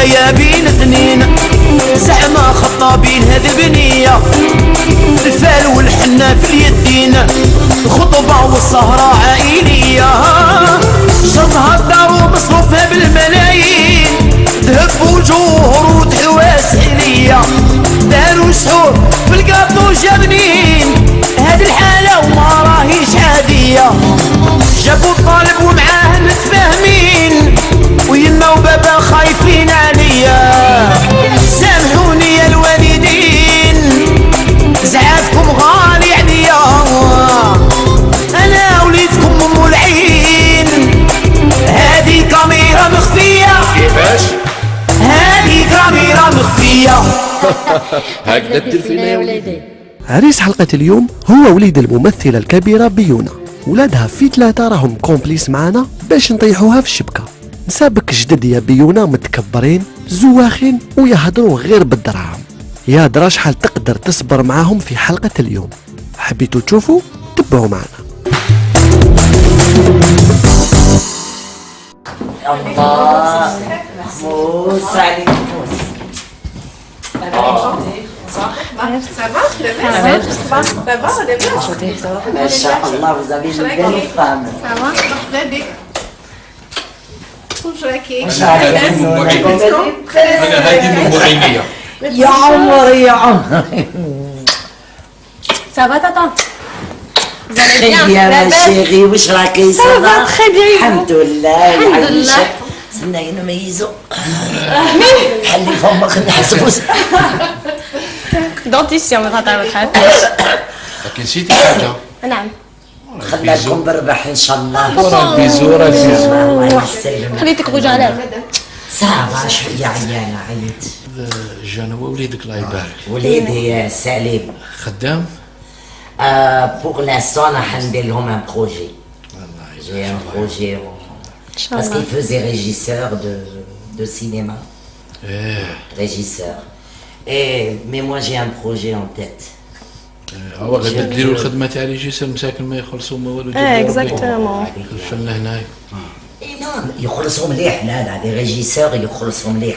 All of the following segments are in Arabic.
يا بين اثنين زعما خطابين هذه بنية الفال والحنة في اليدين الخطبة والسهرة عائلية شرطها الدار ومصروفها بالملايين ذهب وجوهر وتحواس حلية داروا سحور في القاطو جابنين هذه الحالة وما راهيش عادية جابوا الطالب ومعاه متفاهمين ويما وبابا خايفين عليا سامحوني يا الوالدين زعافكم غالي عليا انا وليدكم ام العين هذه كاميرا مخفية كيفاش؟ هذه كاميرا مخفية هكذا دير فينا يا وليدي. عريس حلقة اليوم هو وليد الممثلة الكبيرة بيونا. ولادها في 3 راهم كومبليس معنا باش نطيحوها في الشبكة. نسابك جدد يا بيونا متكبرين زواخين ويهضروا غير بالدراهم. يا درا شحال تقدر تصبر معاهم في حلقة اليوم. حبيتوا تشوفوا تبعوا معنا. الله موس عليك موس. ما شاء الله vous avez une belle femme. أنا هذه من معينية. يا عمري يا عمري. Ça va tata? Vous allez Très bien? bien La ma belle? chérie, واش راكي؟ Ça va très bien. الحمد لله. الحمد لله. سناي نميزو. حلي فمك نحسبو. Dentition ما تعرفش. لكن نسيتي حاجة. نعم. خليكم بالربح ان شاء الله. ورا البيزو راه البيزو. الله يسلمك. خليتك رجالة. صافا شويه عيانه عييت. جانا وليدك الله يبارك. وليدي سليم. خدام؟ Pour l'instant, on a un projet. J'ai un projet parce qu'il faisait régisseur de cinéma. Régisseur. Mais moi, j'ai un projet en tête. هو غادي ديروا الخدمة تاع ريجيسور مساكن ما يخلصوا ما والو. Exactement. الفن هنايا. Non, يخلصوا مليح لا des régisseurs يخلصوا مليح.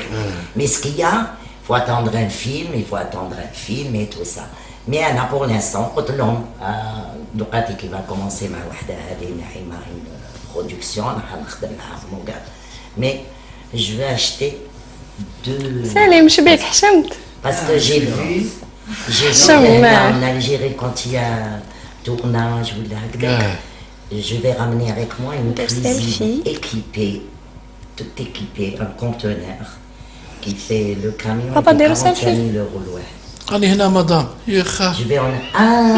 Mais ce qu'il y a, il faut attendre un film, il faut attendre un film et tout ça. Mais أنا pour l'instant قلت لهم دقاتي كي va commencer مع وحدة هذه نعيمة une production راح نخدم معها في موقع. Mais je vais acheter 2. سليم شبيك حشمت؟ Parce que j'ai vu en Algérie quand il y a tournage ou là, je vais ramener avec moi une cuisine équipée, tout équipée, un conteneur qui fait le camion de 45 000 euros l'ouest. راني هنا مدام يا خا. Je vais en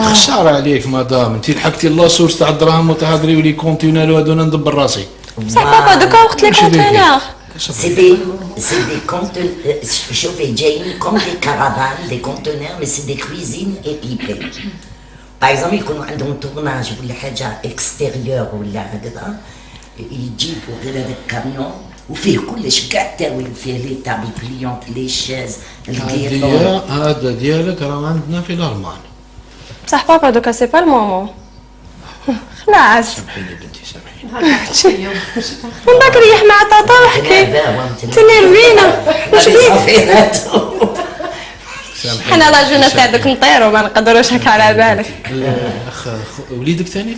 خسارة عليك مدام انت لحقتي لاصوص تاع الدراهم وتهضري ولي كونتينر وهذونا ندبر راسي. صح بابا دوكا وقت لي كونتينر. C'est des conteneurs, chauffés جايين comme des caravanes, des conteneurs, mais c'est des cuisines équipées. Par exemple, يكونوا عندهم tournage ولا حاجة extérieure ولا هكذا يجيبوا غير هذا الكاميون وفيه كلش كاع التاويل فيه لي تابي بليونت لي شاز الكيرون. هذا ديالك راه عندنا في الألمان. صح بابا دوكا سي با المومون. خلاص. سامحيني بنتي سامحيني. من باك ريح مع تاتا وحكي. تنرفينا. واش بيك؟ حنا لا جونا تاع دوك نطيرو ما نقدروش هكا على بالك. اخ وليدك ثاني؟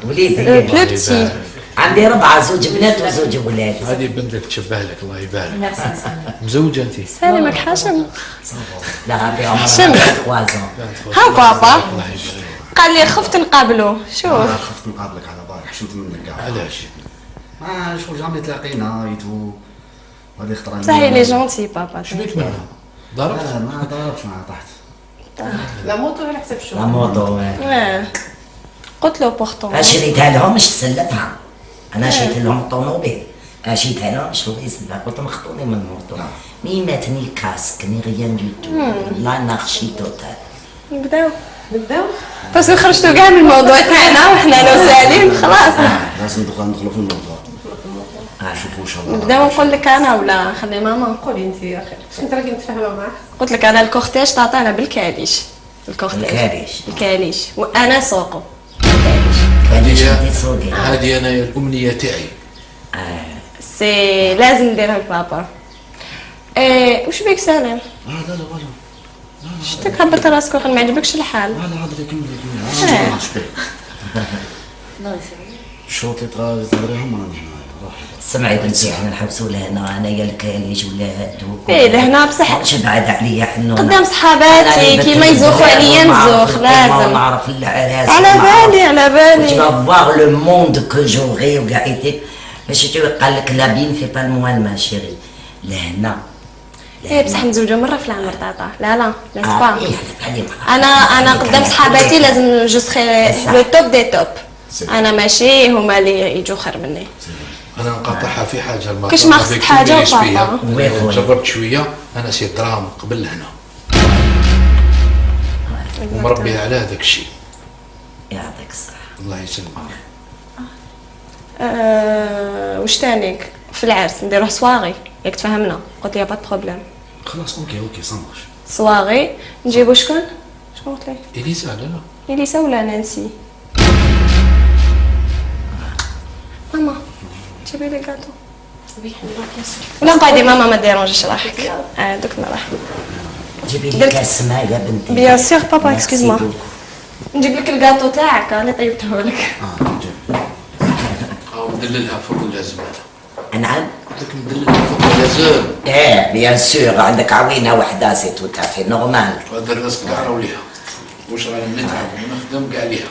وليدي بلو بتي. عندي 4 زوج بنات وزوج ولاد. هذه بنتك تشبه لك الله يبارك. مزوجة انت؟ سالمك حاشم. لا غادي عمرها حشم. 3 ها بابا قال لي خفت نقابلو. شوف خفت نقابلك على بالك حشمت منك كاع. علاش؟ ما شغل جامي تلاقينا ايتو هذه خطره. صحيح لي جونتي بابا. شبيك معنا؟ ضربت؟ لا ما ضربتش معاه طحت. لا موطو على حسب شو. لا موطو. قلت له بورتون. شريتها لهم مش تسلفها. انا شريت لهم طوموبيل. شريتها لهم شغل يسلفها قلت لهم خطوني من الموطو. مي ماتني كاسك ني ريان دو تو. لا نارشي توتال. نبداو بس خرجتوا كاع من الموضوع تاعنا وحنا لو سالين خلاص. لازم ندخلوا في الموضوع. شوفوا ان شاء الله. نبداو نقول لك انا ولا خلي ماما؟ قولي انت يا اخي كنت راكي متفاهمه معاه. قلت لك انا الكورتيج تعطينا بالكاليش. الكاليش وانا سوقو. هذه انا الامنيه تاعي. سي لازم نديرها لبابا. ايه وش بيك سالم؟ لا لا والو. شتك هبط راسك وخا ما عجبكش الحال. لا لا هضري كملي الشوط اللي تهضريهم انا هنا. سمعي بنتي احنا نحبسوا لهنا انايا الكاليج ولا هادوك. ايه لهنا بصح. شبعد عليا حنونه. قدام صحاباتي كيما يزوخوا عليا نزوخ لازم. نعرف العراس. على بالي على بالي. Tu vas voir le monde que j'aurai وقاعدتك. ماشي تو قال لك لا بين في بالموان ما شيري. لهنا. ايه بصح نزوجوا مره في العمر طاطا. لا لا لا سبا. إيه انا قدام صحاباتي لازم جو سخي لو توب دي توب. انا ماشي هما اللي يجوا خير مني. انا نقاطعها في حاجه المره كاش ما خصك حاجه وبابا. جربت شويه انا سي دراهم قبل هنا ومربي على هذاك الشيء. يعطيك الصحه. الله يسلمك. واش تانيك في العرس نديروه صواغي ياك تفهمنا. قلت يا با بروبليم. خلاص اوكي صمغش. صواغي نجيبو شكون؟ شكون قلت لي؟ اليسا لا لا اليسا ولا نانسي؟ ماما جيبي لي كاطو. ولا نقعدي ماما ما ديرونجيش روحك. دوك نروح. جيبي لي كاس ماء يا بنتي. بيان سور بابا اكسكيز موا. نجيب لك الكاطو تاعك اللي طيبته لك. مدللها فوق الزباله. نعم. قلت لك مدللها فوق الزباله. ايه بيان سور عندك عوينه وحده سي تو تافي نورمال. هذا الناس كاع راهو ليها. واش راني نتعب ونخدم كاع ليها.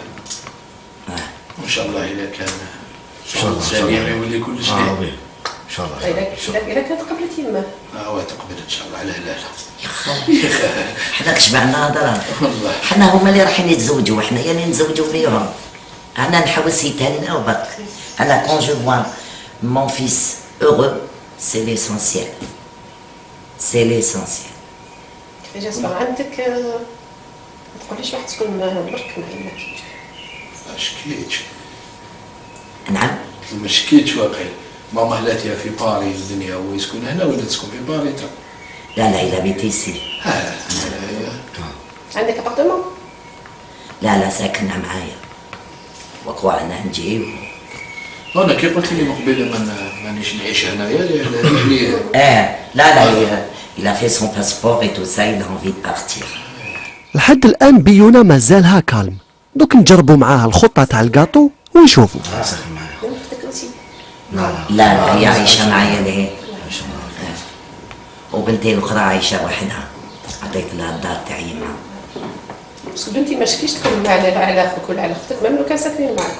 وان شاء الله الا كان ان شاء الله سليم يولي كل شيء. ان شاء الله. اذا كانت قبلت يمه. تقبل ان شاء الله على هلاله. حناك شبعنا هضره. والله. حنا هما اللي رايحين يتزوجوا وحنا اللي نتزوجوا فيهم. انا نحوس يتهنى وبرك. انا كون جو فوا مون فيس heureux سي ليسونسيال. سي ليسونسيال. كيفاش اسمع عندك ما تقوليش واحد تكون برك معنا. ما شكيتش. نعم. ما شكيتش واقيلا. ماما هلاتها في باري الدنيا هو يسكن هنا ولا تسكن في باري انت؟ لا لا il habite ici. عندك ابارتمون؟ لا ساكنة معايا. وكوا انا نجي. انا كي قلت لي مقبل مانيش نعيش هنايا لي. لا il a fait son passeport et tout ça il a envie de partir. لحد الان بيونا مازالها كالم. دوك نجربوا معاها الخطه تاع الكاطو ونشوفوا. لا هي عايشة معايا ليه. وبنتي الاخرى عايشة وحدها. عطيت لها الدار تاعي معاها. بس بنتي ما شكيش تكون معنا على اخوك ولا على اختك ميم لو كان ساكنين معاكم.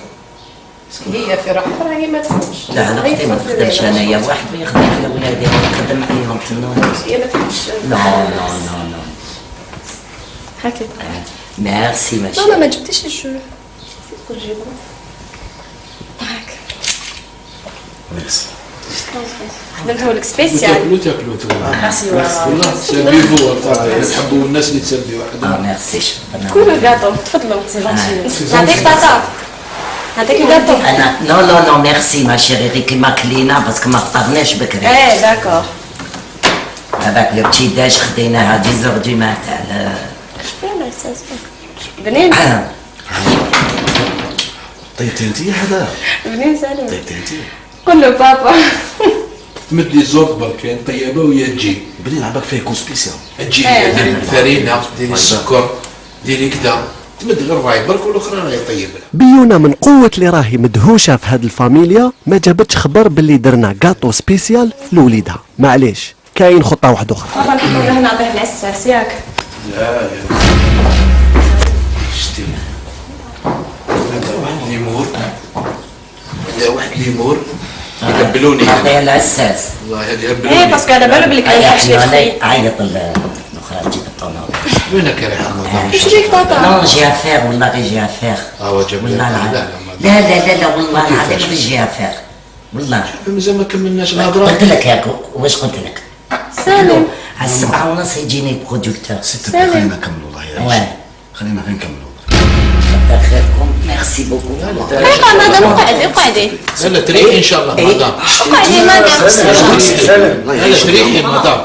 هي في روحها راهي ما تخدمش. لا انا اختي ما تخدمش انايا واحد ما يخدم على ولادي نخدم عليهم حنون. هي ما تحبش. نو هاكي. ميرسي ماشي. ماما ما جبتيش الجو. كل جيبه. هاك. ميرسي. خدمته لك سبيسيال. تاكلوا والله تسبيو تحبوا الناس اللي تسبيو وحدهم. ميرسي. كلوا الكاطو تفضلوا. نعطيك طاطا. نعطيك الكاطو. انا نو ميرسي ما شيري غير كيما كلينا باسكو ما فطرناش بكري. ايه داكور. هذاك لو بتي داج خديناها 10 دو ماتان. شكون الاحساس بنين. طيبتي انت هذا. بنين سالم. طيبتي انت. قول له بابا. تمد لي الزور برك يعني طيبه ويا تجي. بلي نلعبك فيه كون سبيسيال. تجي ديري الفرينه ديري السكر ديري كذا تمد غير ربعي برك والاخرى راهي طيبه. بيونا من قوة اللي راهي مدهوشة في هاد الفاميليا ما جابتش خبر باللي درنا كاطو سبيسيال لوليدها. معليش كاين خطة واحدة أخرى. بابا نحطو له نعطيه العساس ياك. لا شتي هذا واحد ليمور هذا واحد ليمور يقبلوني نعطيها العساس. والله هذه يقبلوني. ايه باسكو على بالو بلي كاين حاجه لي عيط الاخرى تجي بالطونوب. وينك يا ريحان رمضان؟ واش ريك طاطا؟ نو جي افير والله غير جي افير. جاب والله العظيم. لا والله العظيم غير جي افير. والله. مازال ما كملناش الهضره. قلت لك ياك واش قلت لك؟ سالم. على 7:30 يجيني برودكتور. خلينا نكملوا الله يعيش. خلينا غير نكملوا. خيركم ميرسي بوكو. اقعد مدام اقعدي. لا تريحي ان شاء الله مدام. اقعدي مدام. لا تريحي مدام.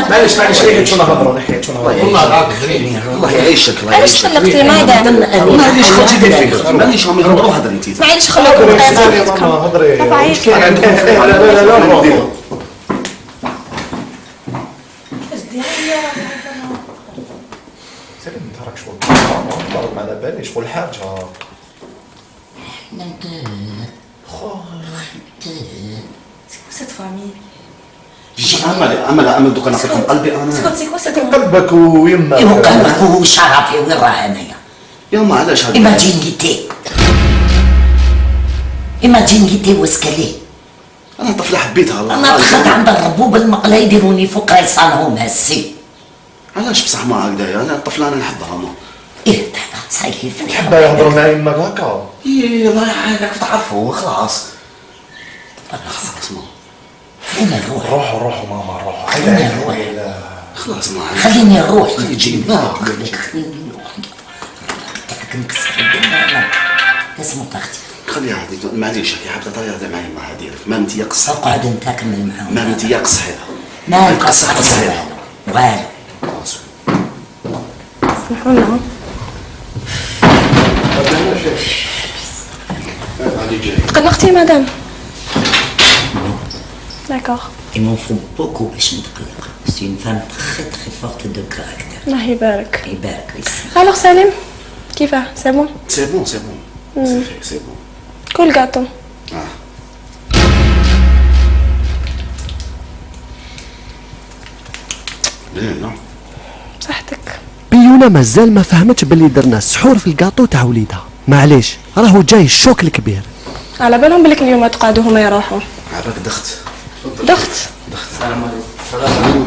معليش ريحي شنو نهضروا نحيد شنو والله العظيم تريحي. الله يعيشك الله علاش يعيشك. خلقتي مدام؟ معليش خلتي دير فيك. معليش راهم يهضروا هضري انت. معليش خلوكم دقيقه. هضري بابا عيط. لا ما على باليش قول حاجه. cette famille. جي امل دوك انا نعطيكم قلبي انا. C'est quoi cette قلبك ويما ايوا قلبك وشرفي وين راه انايا؟ يما علاش هذا؟ ايماجينيتي واسكالي. انا طفله حبيتها الله. انا دخلت عند الربوب المقله يديروني فوق ريصانهم هسي. علاش بصح ما هكذايا؟ انا الطفله انا نحبها ما. ايه صحيح تحب يهضر معايا يماك هكا؟ ايه الله يحييك تعرفوا خلاص. خلاص ما. فين نروح؟ روحوا ماما روحوا. خلاص ما خليني نروح. يجي خليني نروح. نكسر الدنيا. اسمو طاختي. خليها هذيك معليش هي حابه طريقه معايا ما هاديرك ما انت يقص. اقعد انت كمل معاهم. ما انت يقص هذا. ما نقص والو. اسمحوا لنا. تقلقتي مدام؟ D'accord. Il m'en faut beaucoup باش نتقلق. C'est une femme très forte de caractère. الله يبارك. يبارك ويسلمك. Alors سليم كيفاه؟ سي بون؟ سي بون سي بون. سي بون. كل gâteau. لا صحتك. بيونا مازال ما فهمتش باللي درنا السحور في الكاطو تاع وليدها. معليش راهو جاي الشوك الكبير. على بالهم بلك اليوم تقعدوا هما يروحوا. عباك دخت. دخت. السلام عليكم. السلام عليكم.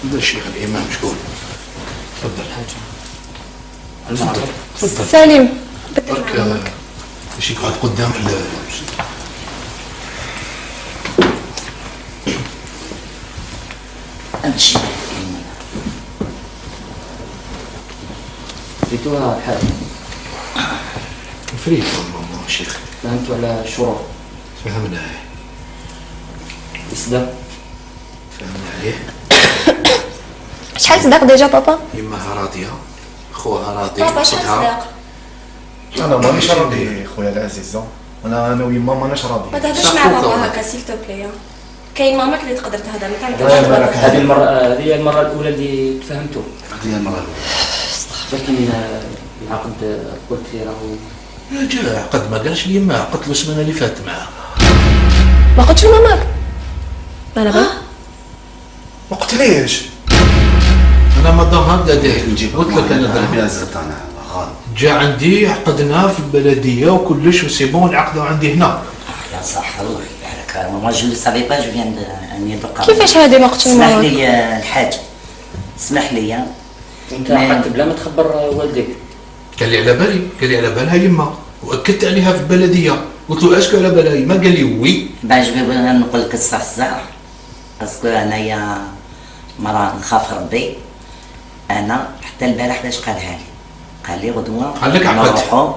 هذا الشيخ الإمام شكون؟ تفضل حاجة. المعرض. سليم. برك باش يقعد قدام امشي. ريتوها الحال. فريق والله شيخ. فهمتوا على الشروط. فهمنا. الصداق. فهمنا عليه. شحال صداق ديجا بابا؟ يماها راضية، خوها راضي. بابا شحال صداق؟ انا مانيش راضي خويا العزيز. انا ويما ماناش راضي. ما تهضرش مع بابا هكا سيل تو بلي. كاين ماماك اللي تقدر تهضر هذه المرة الأولى اللي تفهمتوا. هذه المرة الأولى. لكن العقد قلت لي راهو جا عقد ما قالش لي ما عقدت له السمانة اللي فاتت معاه. ما قلتش لماماك؟ انا بان؟ ما قلتليش. انا مدام هكذا داير نجيب قلت لك انا درهم انا غالب. جا عندي عقدناه في البلدية وكلش وسيبون العقد عندي هنا. يا صح الله يبارك. moi je ne savais pas je viens اني بقى. كيفاش هذه ما قلتش اسمح لماماك؟ لي الحاج. اسمح لي. انت عقدت بلا ما تخبر والديك. قال لي على بالي، قال لي على بالها يما واكدت عليها في البلديه، قلت له اشكو على بالها يما؟ قال لي وي. باش نقول لك الصح باسكو انايا مرة نخاف ربي. انا حتى البارح باش قالها لي، قال لي غدوه قال لك عقدت نروحوا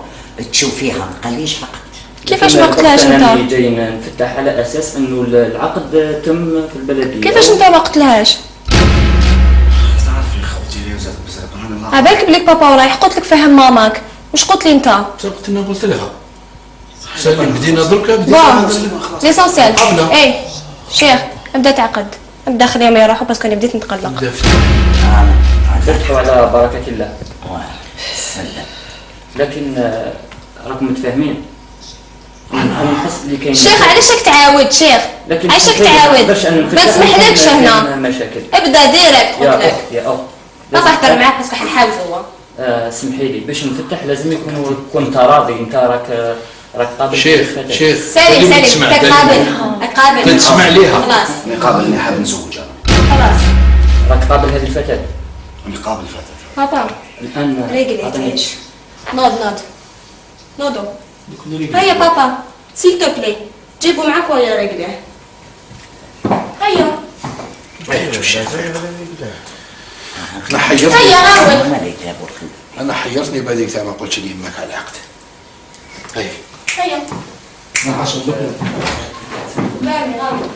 تشوفيها. ما قاليش عقد. كيفاش ما قلتلهاش انت؟ انا جاي نفتح على اساس انه العقد تم في البلديه. كيفاش انت ما قلتلهاش؟ تعرفي خوتي زاد بزاف انا عبالك بليك بابا ورايح قلت لك فهم ماماك. واش قلت لي انت؟ سبقت انا قلت لها سالم بدينا دركا بون ليسونسيال. اي شيخ ابدا تعقد، ابدا خليهم يروحوا باسكو انا بديت نتقلق. فتحوا على بركه الله. سلام. لكن راكم متفاهمين. انا نحس اللي كاين شيخ علاش راك تعاود شيخ؟ علاش راك تعاود؟ ما نسمحلكش هنا. مشاكل. ابدا ديريكت قلت لك. يا اخت ما تهضر معاك باسكو حنحاول هو. سمحي لي باش نفتح لازم يكون انت راضي. انت راك قابل. شيخ سالم راك قابل تسمع ليها. خلاص قابل اني حاب نزوج انا. خلاص راك قابل هذه الفتاه. اني قابل فتاه. بابا الان ريقلي تعيش. نوض نوضوا. هيا بابا سيل تو بلي جيبوا معاك ويا رجليه. هيا انا حيرتني. هيا راول. انا حيرتني بهذيك تاع ما قلتش لي يماك على العقد. هيا بامي راول.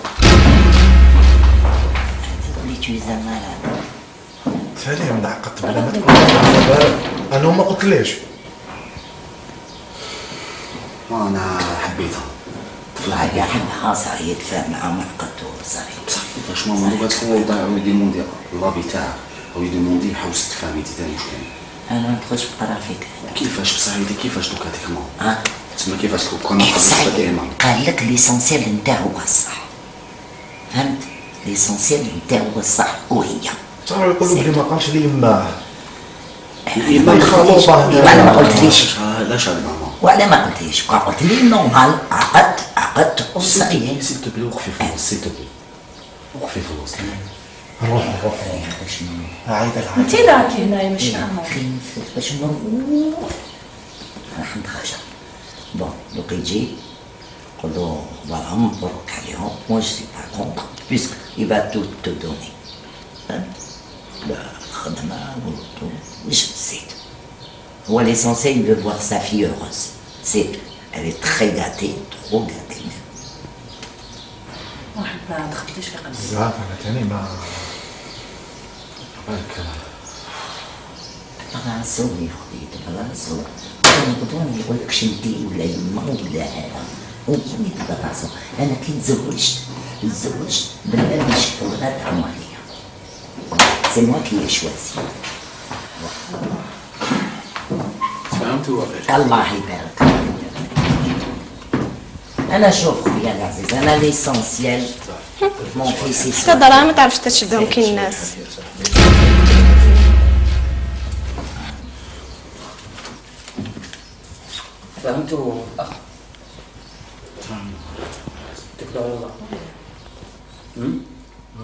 سالم نعقدت بلا ما تقول. انا ما قلتليش. انا حبيتها. طلع يحبها صحيح يتفاهم معها ما عقدتو صحيح. كيفاش ماما دوكا هو يضيع ويديموندي اللابي تاعك او يديموندي حوس تفهمي تاني شويه. انا ما ندخلش بقرا فيك. كيفاش بصحيتي كيفاش دوكا هذيك ماما؟ تسمى كيفاش كون ديما قال لك ليسونسيال نتاعو هو الصح، فهمت؟ ليسونسيال نتاعو هو الصح وهي تعرف يقولوا بلي ما قالش لي يما يما مخلوطه. انا ما قلتليش علاش ماما؟ وانا ما قلتليش، قلت لي نورمال عقدت وصايي. سيل تو بلي وقفي في الوسط، سيل تو بلي وقفي في الوسط. روح عايده انت راكي هنايا مش معاهم. باش نروح راح نتخرج. بون دوك يجي قول له فوالا مبروك عليهم، موا جو سي با كونتر بيسك il va tout te donner. فهمت؟ الخدمة واش نسيت. هو l'essentiel il veut voir sa fille heureuse. C'est elle est très gâtée, trop gâtée. واحد ما دخلتيش في قلبي. بزاف انا تاني ما بالك طبعا سوي خديت طبعا سوي. أنا يقول لك شنتي ولا يما ولا هذا وكوني تبقى انا كي تزوجت بالبال مش ولاد عمرية. سي موا كي شوازي. فهمت وغير. الله يبارك. انا شوف خويا العزيز انا ليسونسيال مون فيسي حتى الدراهم ما تعرفش تشدهم كي الناس. فهمتوا اخ؟ تكلوا على الله.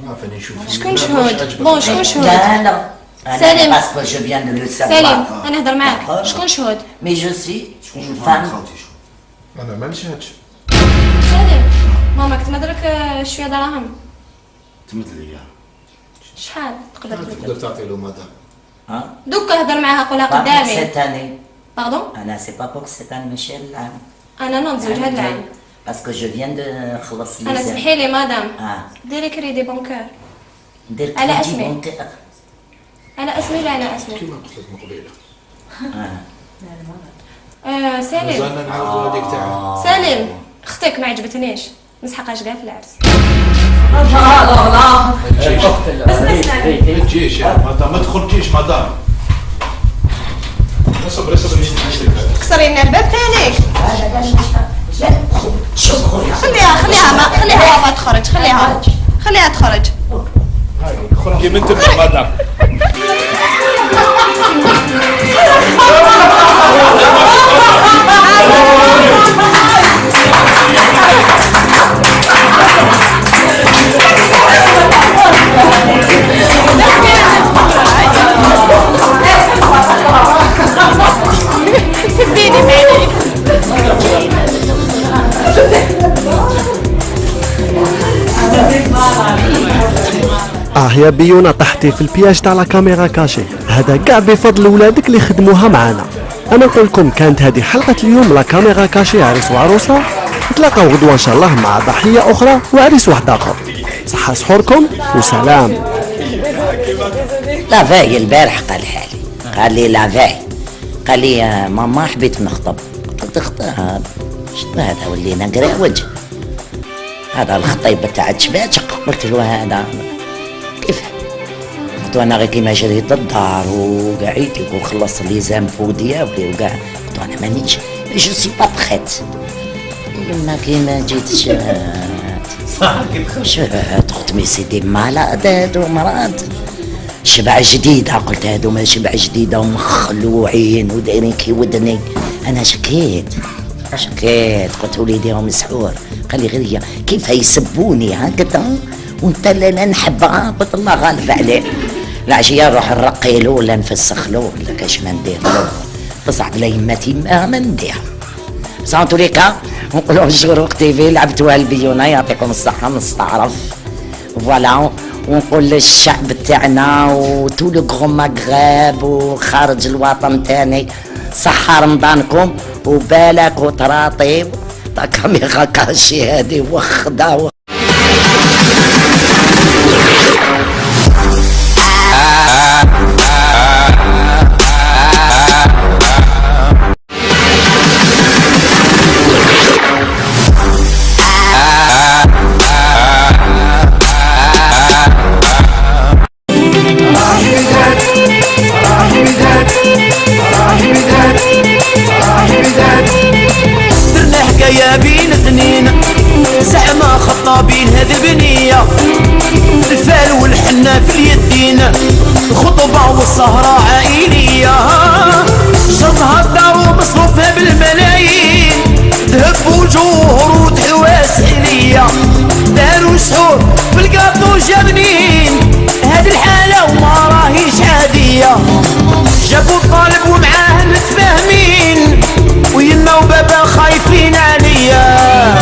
ما فاني نشوف شكون شهود؟ بون شكون شهود؟ لا سليم. باسكو جو فيان دو لو سليم سافوار. انا نهضر معاك. شكون شهود؟ مي جو سي اون فام. انا ما نشهدش. سليم ماماك تمدرك شويه دراهم. تمد لي شحال تقدر تمدرك؟ تقدر تعطي له مدام. دوك هضر معاها قولها قدامي. سيت اني باردون؟ انا سي با بوك سيت اني ماشي العام. انا نتزوج هاد العام. باسكو جو فيان دو نخلص لي. انا سمحي لي مدام. اه ديري كريدي بونكور. ندير على كريدي اسمي. بونكير. على اسمي ولا على اسمي؟ كيما قلت لك من قبيله سليم مازالنا نعاودوا هذيك تاع سليم اختك ما عجبتنيش مسحقاش كاع في العرس. ما تجيش يا مدام، ما تخرجيش مدام. صبري كسري لنا الباب تاني. شوف خويا خليها ما تخرج. خليها تخرج. خرجي من تما مدام. اديني بعينيك. يا بيونا طحتي في البياج تاع لا كاميرا كاشي، هذا كاع بفضل ولادك اللي خدموها معانا. انا نقول لكم كانت هذه حلقه اليوم لا كاميرا كاشي عريس وعروسه. نتلاقاو غدوه ان شاء الله مع ضحيه اخرى وعريس واحد اخر. صحه سحوركم وسلام. لا فاي البارح قال لي لا فاي قال لي يا ماما حبيت نخطب. قلت اختار شنو هذا ولينا نقرا وجه هذا الخطيب تاع الشباشق. قلت له هذا كيف؟ قلت له انا غير كيما جريت الدار وقعيت وخلصت لي زامبو ديالي وكاع. قلت له انا مانيش جو سي با بخيت ما كيما جيت شهاد قلت مي سيدي مالاد هادو مراد شبع جديدة. قلت هادو ما شبع جديدة ومخلوعين ودايرين كي ودني. انا شكيت قلت وليدي راهم مسحور. قال لي غير كيف يسبوني هكذا وانت لا نحبها. قلت الله غالب عليه. العشيه نروح نرقيلو ولا نفسخلو ولا كاش ما ندير له. بصح بلا يماتي ما ندير. بصح توليكا نقولوا الشروق تيفي لعبتوها البيونه يعطيكم الصحه نستعرف فوالا. ونقول للشعب تاعنا وتو لو غرو مغرب وخارج الوطن تاني صحة رمضانكم وبالك وتراطيب. تا كاميرا كاشي هادي وخدا الخطبة والسهرة عائلية، شرطها الدار ومصروفها بالملايين، ذهب وجوهر وتحواس حلية، داروا سحور بالقاطو جابنين، هاد الحالة وما راهيش عادية، جابوا الطالب ومعاه متفاهمين، ويما وبابا خايفين عليا،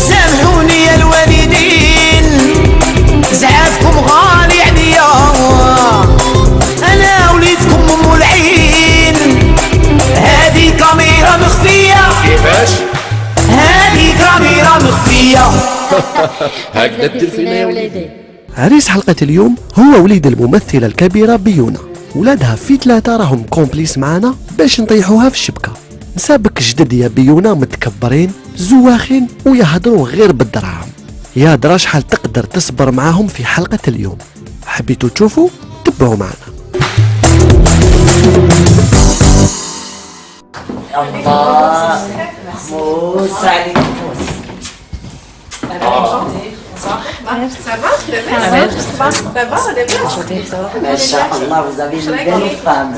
سامحوني يا الوالدين زعافكم غالي عليا، انا وليدكم ام العين، هادي كاميرا مخفية. كيفاش؟ هادي كاميرا مخفية. هكذا دير فينا يا وليدي. عريس حلقة اليوم هو وليد الممثلة الكبيرة بيونا. ولادها في 3 راهم كومبليس معنا باش نطيحوها في الشبكة. نسابك جدد يا بيونا متكبرين زواخين ويهضروا غير بالدراهم. يا درا شحال تقدر تصبر معاهم في حلقة اليوم؟ حبيتوا تشوفوا؟ تبعوا معنا. الله موس عليك موس. ما شاء الله vous avez une belle femme.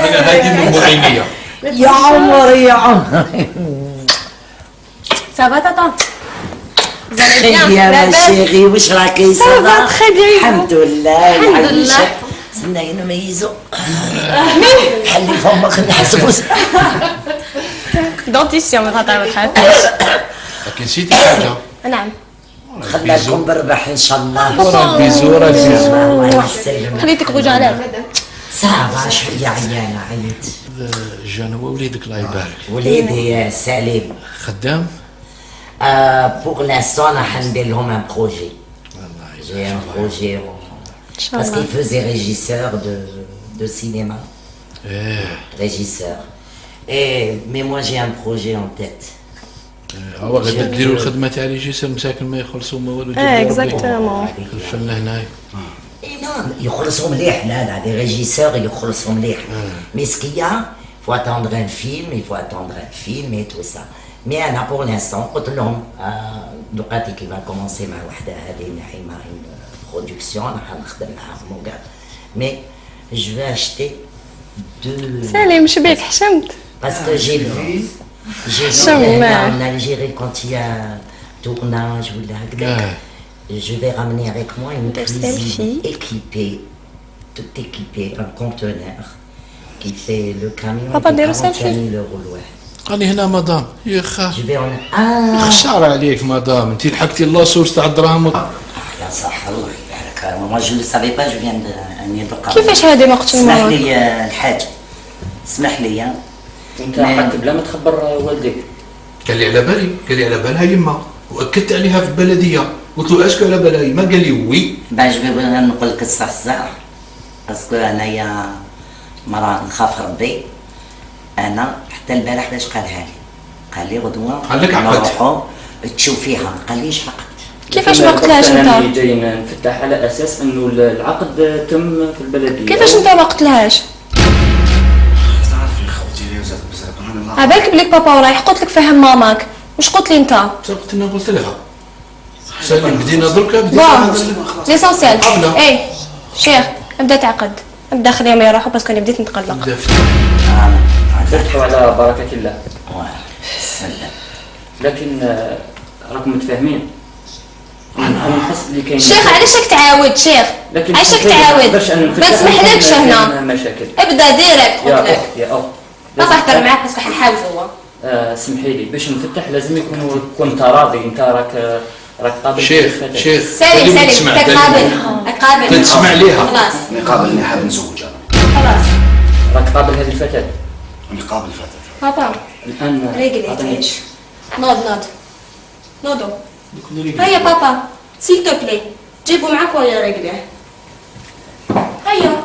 انا هادي من معينيه. يا عمري يا عمري. Ça va, tata? Vous allez bien? يا ما شيخي واش راكي Ça va très bien. الحمد لله. الحمد لله. سنا نميزو. حلي فمك نحسبو. Dentition ما تهضر ما تخافيش. لكن نسيتي حاجه. نعم. خلاكم بالربح ان شاء الله. ورا البيزو راه البيزو. الله يسلمك. خليتك رجالات. صافا شويه عيانه عييت. جان هو وليدك الله يبارك. وليدي سليم. خدام؟ Pour l'instant, on a ندير لهم un projet. J'ai un projet parce qu'il faisait régisseur de cinéma. Régisseur. Mais moi j'ai un projet en tête. هو غادي ديروا الخدمه تاع ريجيسور مساكن ما يخلصوا ما والو. اكزاكتومون. كلفنا هنايا. يخلصوا مليح. لا دي ريجيسور يخلصوا مليح. Mais ce qu'il y a, il faut attendre un film, il faut attendre un film et tout ça. Mais أنا pour l'instant قلت لهم دلوقتي كي va commencer مع وحده هذه نعيمة une production راح نخدم معاهم وكاع. Mais je vais acheter 2. سليم شبيك حشمت؟ Parce que j'ai vu en Algérie quand il y a tournage ou là, je vais ramener avec moi une cuisine équipée, tout équipée, un conteneur qui fait le camion de 40,000 €. راني هنا مدام يا خا. Je vais en خسارة عليك مدام انت لحقتي اللاصوص تاع الدراهم. يا صح الله يبارك. moi je ne savais pas je viens de كيفاش هذه ما قلتش اسمح لي الحاج اسمح لي انت حتى بلا ما تخبر والديك. قال لي على بالي، قال لي على بالها يما واكدت عليها في البلديه، قلت له اسكو على بالها يما؟ قال لي وي. باش نقول لك الصح باسكو انايا مراه نخاف ربي. انا حتى البارح باش قالها لي، قال لي غدوه قال لك عقدت نروحوا تشوفيها. ما قاليش عقد. كيفاش ما قلتلهاش انت؟ جاي نفتح على اساس انه العقد تم في البلديه. كيفاش انت ما قلتلهاش؟ تعرفي خوتي لي وزاد بزاف انا عبالك بليك بابا ورايح قلت لك فهم ماماك. واش قلت لي انت؟ قلت انا قلت لها سالم بدينا دركا بدينا ليسونسيال. اي شيخ ابدا تعقد، ابدا خليهم يروحوا باسكو انا بديت نتقلق. تفتحوا على بركه الله. سلام. لكن راكم متفاهمين. انا نحس اللي كاين. شيخ علاش راك تعاود شيخ؟ علاش راك تعاود؟ ما نسمحلكش هنا. مشاكل. ابدا ديريكت قلت لك. يا اخ ما تهضر معاك باسكو حنحاول هو. سمحي لي باش نفتح لازم تكون انت راضي. انت راك قابل. شيخ سالم انت قابل تسمع ليها. خلاص انا قابل اني حاب نزوج انا. خلاص راك قابل هذه الفتاه. انا قابل فتاه. بابا الان ريقلي تعيش. نوض نوضو. هيا بابا سيل تو بلاي جيبوا معاك ويا رجليه. هيا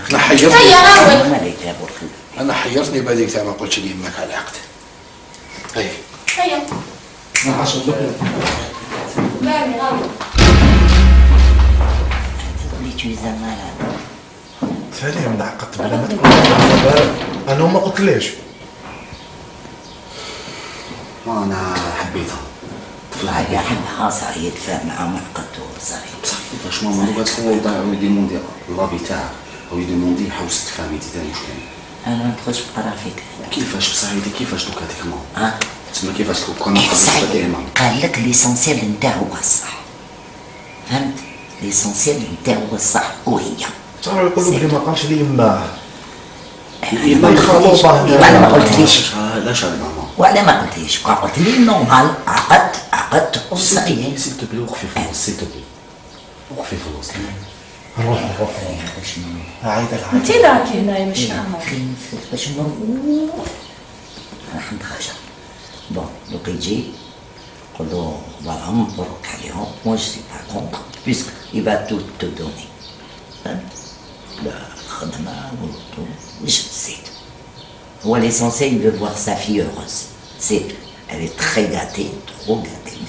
انا حيرتني. هيا راول. انا حيرتني بهذيك تاع ما قلتش لي يماك على العقد. هيا ما حصل لك. بامي راول. سليم نعقدت بلا ما تقول. انا ما قلتليش. وانا حبيتها. طفله يحبها صحيح، يتفاهم معها معقدته صحيح. بصح كيفاش ماما دوكا هو وضع ويديموندي اللابي تاعك او يديموندي حوس تفهمي تاني شكون. انا ما ندخلش بقرا فيك. كيفاش بصح هذيك كيفاش دوكا هذيك ماما؟ تسمى كيفاش كون سعيد قال لك ليسونسيال نتاعو هو الصح، فهمت؟ ليسونسيال نتاعو هو الصح وهي صار يقولوا بلي ما قالش لي يما ما يخلصها. وانا ما قلتليش علاش هذا ماما؟ وانا ما قلتليش، قلت لي نورمال عقدت وصحيح. سيل تو بلي وقفي في الوسط، سيل تو بلي وقفي في الوسط. روح عايده انت راكي هنايا مش معاهم. باش نروح راح نتخرج. بون دوك يجي قول له فوالا مبروك عليهم، مو جو سي با كونتر بيسك il va tout te donner. فهمت؟ الخدمة واش نسيت. هو l'essentiel il veut voir sa fille heureuse. C'est elle est très gâtée, trop gâtée.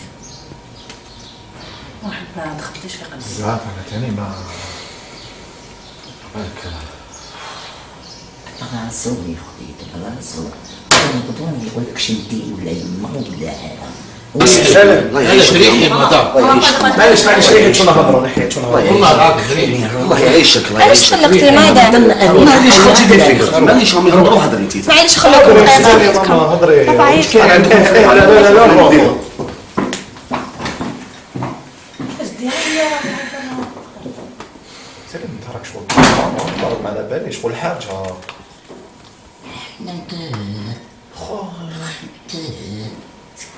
واحد ما دخلتيش في قلبي. بزاف انا تاني ما بالك تبغى نسوي خويا، تبغى نسوي. نقدروا ما يقولكش انت ولا يما ولا سلام. هذا شريحي مدام. معليش ريحه شنو نهضروا نحيت شنو نهضروا. والله العظيم شريحي. الله يعيشك الله علاش يعيشك. طلقتي ماذا؟ معليش خرجي دير فيك، معليش راهم يهضروا هضري انت. معليش خلوكم ماما هضري. بابا عيط. لا لا لا لا سلام انت راك شغل ضرب على بالي شغل حاجه.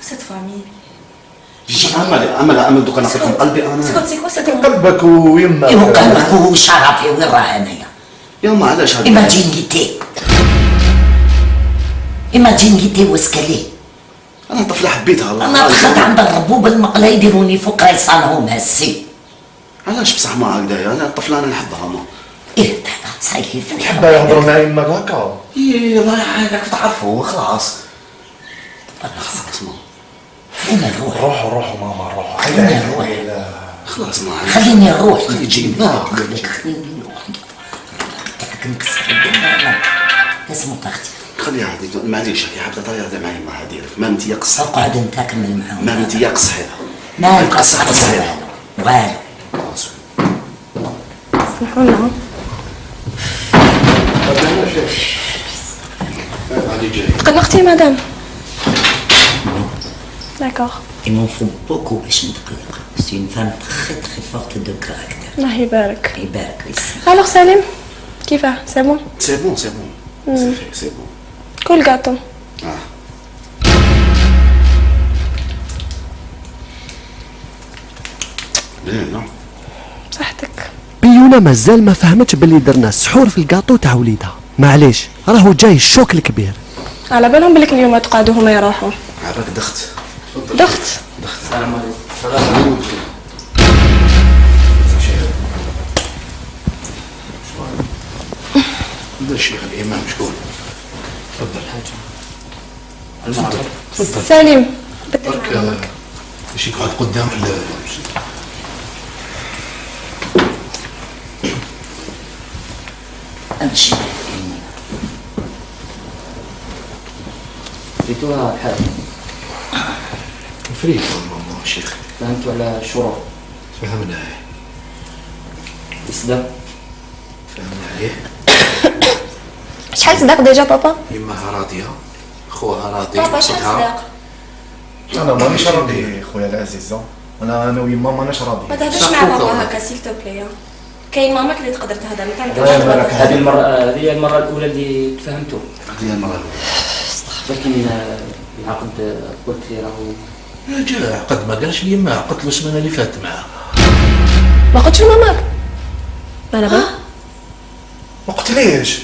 cette famille. جي امل دوك نعطيكم قلبي انا. سكوت سكوت سكوت. قلبك ويما. ايوا قلبك وشرفي وين راه انايا. يا ما علاش هذا؟ ايماجينيتي واسكالي. انا طفله حبيتها الله. انا دخلت عند الربوب المقله يديروني فوق ريصانهم هسي. علاش بصح ما هكذايا؟ انا الطفله انا نحبها ما. ايه صحيح تحب يهضروا مع يماك هكا. ايه الله يحييك تعرفوا خلاص. خلاص ما. فين نروح؟ روحوا ماما روحوا. خليني نروح. خلاص ما خليني نروح. يجي خليني نروح. تاعك نكسر الدنيا. اسمه طاختي. خليها هذيك معليش هي حابه طريقه مع يما هذيك ما انت يقص. اقعد انت كمل معاهم. ما انت يقص هذا. ما نقص والو. اسمحوا لنا. تقلقتي مدام؟ داكوغ. Il m'en faut beaucoup باش نتقلق. C'est une femme très très forte de caractère. الله يبارك. يبارك ويسلمك. الوغ سليم كيفاه؟ سي بون؟ سي بون سي بون. سي بون. كل كاطو. لا صحتك. بيونا مازال ما فهمتش باللي درنا السحور في الكاطو تاع وليدها. معليش راهو جاي الشوك الكبير. على بالهم بلك اليوم تقعدوا هما يروحوا. عباك دخت. دخت. السلام عليكم. السلام عليكم. هذا الشيخ الامام شكون؟ تفضل حاجه. سليم. برك باش يقعد قدام امشي. ريتوها الحاج. فريق ماما شيخ. فهمتوا على الشروط. فهمنا يصدق. فهمنا عليه. شحال صداق ديجا بابا؟ يماها راضيه خوها راضي. بابا شحال صداق؟ انا مانيش راضي خويا العزيز. انا ويما ماناش راضي. ما تهضرش مع بابا هكا سيل تو بلي. كاين ماماك اللي تقدر تهضر هذه هذه المره الاولى اللي تفهمتوا. هذه المره الاولى. لكن العقد قلت لي راهو جا عقد ما قالش لي ما عقدت له السمانه اللي فاتت معاه. ما قلتش لماماك؟ انا با ما قلتليش.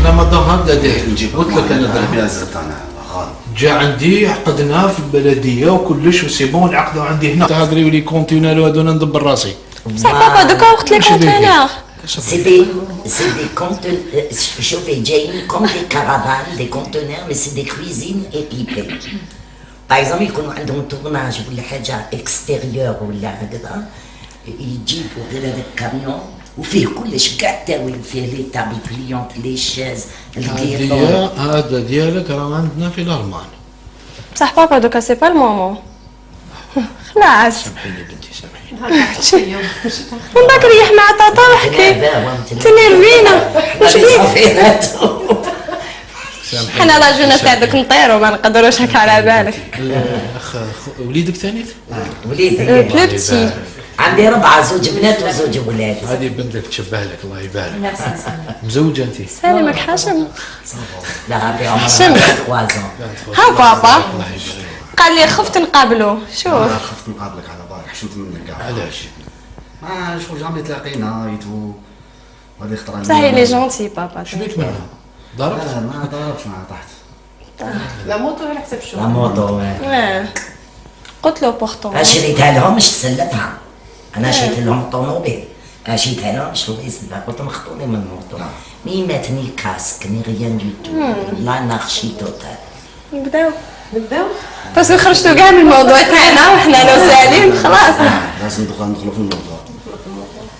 انا مدام هكذا داير نجيب قلت لك انا بلا زرت انا غالب. جا عندي عقدناه في البلديه وكلش وسي بون عقدوا عندي هنا. تهضري ولي كونتينر هذونا ندبر راسي. بصح بابا دوكا وقت لي كونتينر. C'est des conteneurs, chauffés جايين comme des caravanes, des conteneurs, mais c'est des cuisines équipées. Par exemple, يكونوا عندهم tournage ولا حاجة extérieure ولا هكذا يجيبوا غير هذا الكاميون وفيه كلش كاع التاويل، فيه لي تابل بليونت لي شاز الكيطون. هذا ديالك راه عندنا في الالمان. بصح بابا دوكا سي با المومون. خلاص سامحيني بنتي سامحيني. من بعد ريح مع طاطا وحكي تني روينه واش بيك. حنا راجلنا تاع دوك نطيرو ما نقدروش هكا على بالك. اخ وليدك ثاني؟ وليدي بلو بتي عندي 4 زوج بنات وزوج ولاد. هذه بنتك تشبه لك الله يبارك. مزوجه انت؟ سالمك حاشم. لا في عمرها حشم. 3 ها بابا قال لي خفت نقابلو. شوف خفت نقابلك على بالك حشمت منك كاع. علاش؟ ما شوف جامي تلاقينا يتو هذه خطره. بصح لي جونتي بابا. شبيك منها؟ ضربت؟ لا ما ضربتش معها طحت. لا موطو على حسب شو. لا موطو. قلت له بورتون. شريتها لهم مش تسلفها. انا شريت لهم الطوموبيل. شريتها لهم شنو يسلفها قلت لهم خطوني من الموطو. مي ماتني كاسك ني ريان دو تو. لا نارشي توتال. نبداو بس خرجتوا كاع من الموضوع تاعنا وحنا لو سالين خلاص. لازم ندخلوا في الموضوع.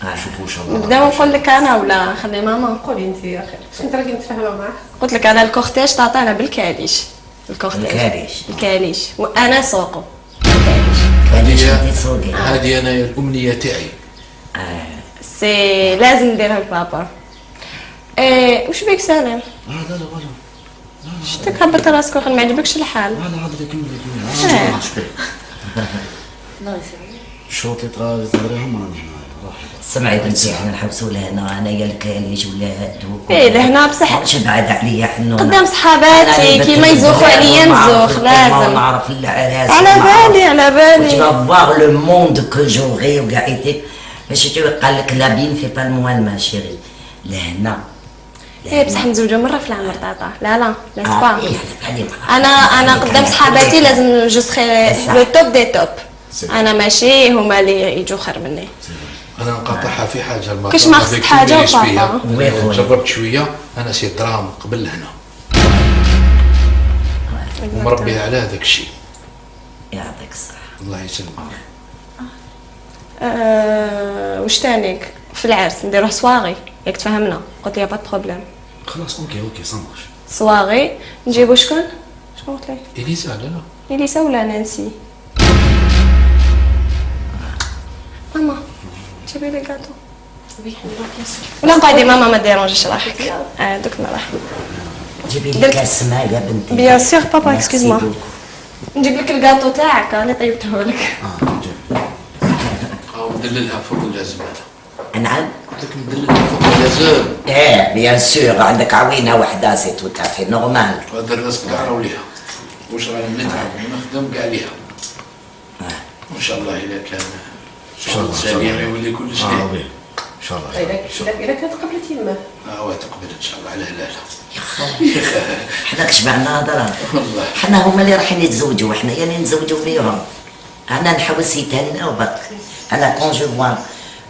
نشوفوا ان شاء الله. نبداو نقول لك انا ولا خلي ماما. قولي انت يا اخي كنت راكي نتفاهموا معاك. قلت لك انا الكورتيج تعطينا بالكاليش. الكاليش وانا سوقو. هذه انا الامنيه تاعي. سي لازم نديرها لبابا. وش بيك سالم؟ لا والو. شتك هبط راسك وخل ما عجبكش الحال. لا عاد كملي. الشوط اللي تغيرهم انا هنا. سمعي بنتي احنا نحبسوا لهنا انايا الكاليج ولا هادوك. لهنا بصح مش بعد عليا حنونه. قدام صحاباتي كيما يزوخوا عليا نزوخ لازم. نعرف العراس. على بالي. Tu vas voir le monde que j'aurai وكاع يديك باش قال لك لا بين في با الموال ما شيري لهنا. بصح نزوجوا مره في العمر طاطا. لا سبا. إيه انا قدام صحاباتي لازم جو سخي لو توب دي توب. انا ماشي هما اللي يجوا خير مني. انا نقاطعها في حاجه المرة. كاش ما خصك حاجه وبابا. جربت شويه انا سي درام قبل هنا ومربيها على هذاك الشيء. يعطيك الصحه. الله يسلمك. وش تانيك في العرس نديروه صواغي ياك تفهمنا. قلت لي با بروبليم. خلاص اوكي صمش. صواغي نجيبو شكون؟ شكون قلت لي؟ اليسا لا اليسا ولا نانسي؟ ماما جيبي لي كاطو. ولا قاعدي ماما ما ديرونجيش راحك. دوك نروح. جيبي لي كاس ماء يا بنتي. بيان سور بابا اكسكيز موا. نجيب لك الكاطو تاعك اللي طيبته لك. ندللها فوق اللازم انا. نعم. قلت لك ندللها فوق اللازم. بيان سور عندك عوينه وحده سي تو تافي نورمال. هذا الناس كاع راهو ليها. واش راني نتعب ونخدم كاع ليها. وان شاء الله اذا كان شغل ثاني يولي كل شيء. ان شاء الله. اذا كانت قبلت يماه. تقبل ان شاء الله على هلاله. حنا كشبعنا هضره. والله. حنا هما اللي رايحين يتزوجوا وحنا يعني نتزوجوا بيهم. انا نحوس يتهناو برك. انا كون جو فوا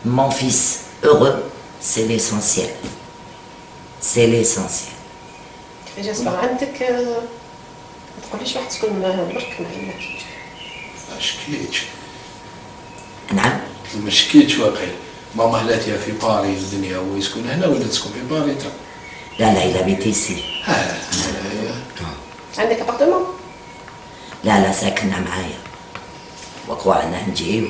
مون فيس heureux سي ليسونسيال. سي ليسونسيال. كيفاش اسمع عندك ما تقوليش واحد تكون برك معنا. ما شكيتش. نعم. ما شكيتش واقيلا. ماما هلاتها في باري الدنيا ويسكن هنا ولا تسكن في باري انت؟ لا il habite ici. عندك ابارتمون؟ لا ساكنة معايا. وقوا انا نجي.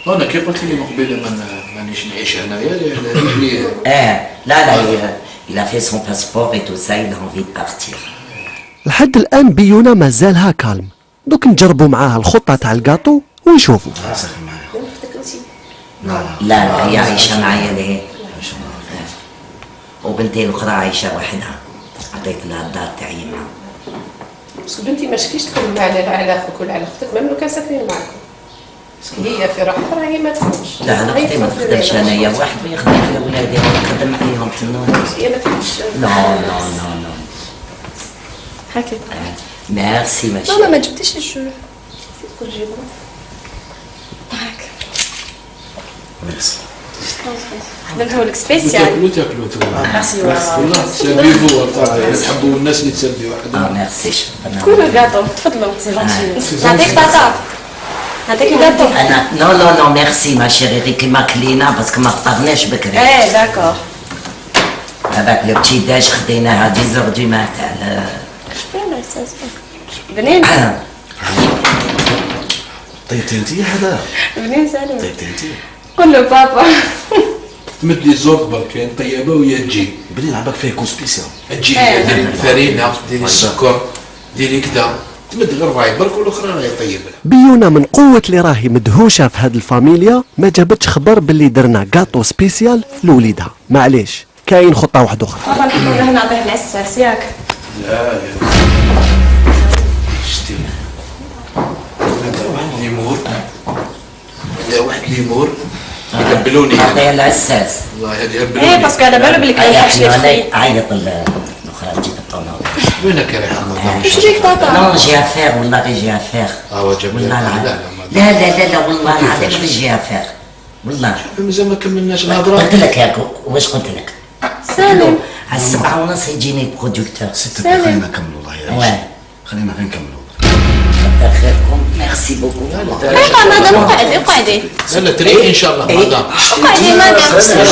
انا كي قلت لي من قبيله مانيش نعيش هنايا ليه؟ لا il a fait son passeport et tout ça il a envie de partir. لحد الان بيونا مازالها كالم. دوك نجربوا معاها الخطه تاع الكاطو ونشوفوا. لا هي عايشه معايا ليه. وبنتي الاخرى عايشه وحدها. عطيت لها الدار تاعي معاها. بس بنتي ما شكيش تكون على اخوك ولا على اختك ما لو كان ساكنين معاكم. هي في راحتها راهي ما تخدمش. لا انا اختي ما تخدمش انايا واحد يخدم على ولادي ونخدم عليهم تنون. هي ما تحبش. نو هاكي. ميرسي ماشي. ماما ما جبتيش الجو. تقول جيبو. هاك. ميرسي. خدمته لك سبيسيال. تاكلوا ميرسي والله ساميفو تحبوا الناس اللي تسلي واحد. ميرسي. كل الكاطو تفضلوا. نعطيك طاطا. نعطيك الكاطو. انا نو ميرسي ما شيري كيما كلينا باسكو ما فطرناش بكري. داكور. هذاك لو بتي داج خديناها 10 دو ماتان. شبينا استاذ. بنين طيبتي انت هذا؟ بنين سالم. طيبتي انت؟ قول له بابا. تمد لي زوق برك طيبه ويا تجي بنين عباك فيه يكون سبيسيال. تجي ديري الفرينه ديري السكر ديري كذا تمد غير ربعي برك والاخرى راهي طيب لها. بيونا من قوة اللي راهي مدهوشة في هاد الفاميليا ما جابتش خبر باللي درنا كاطو سبيسيال لوليدها. معليش كاين خطة واحدة أخرى. بابا نحب هنا نعطيه العساس ياك. لا شتي هذا واحد ليمور هذا واحد ليمور يقبلوني نعطيها العساس. والله هذه يقبلوني. ايه باسكو على بالو بلي كاين حاجه عيط الاخرى تجيب الطونوبيل. وينك ريحان الله؟ واش بيك بابا؟ نو جي افير والله غير جي افير. وجب والله لا العظيم. لا والله العظيم غير جي افير. والله. مازال ما كملناش الهضره. قلت لك ياك واش قلت لك؟ سالم. على 7:30 يجيني برودكتور. ستة خلينا نكملوا الله يعيش. خلينا غير نكملوا. كتر خيركم ميرسي بوكو. بابا مادام اقعدي. لا تريحي ان شاء الله مدام. اقعدي مادام.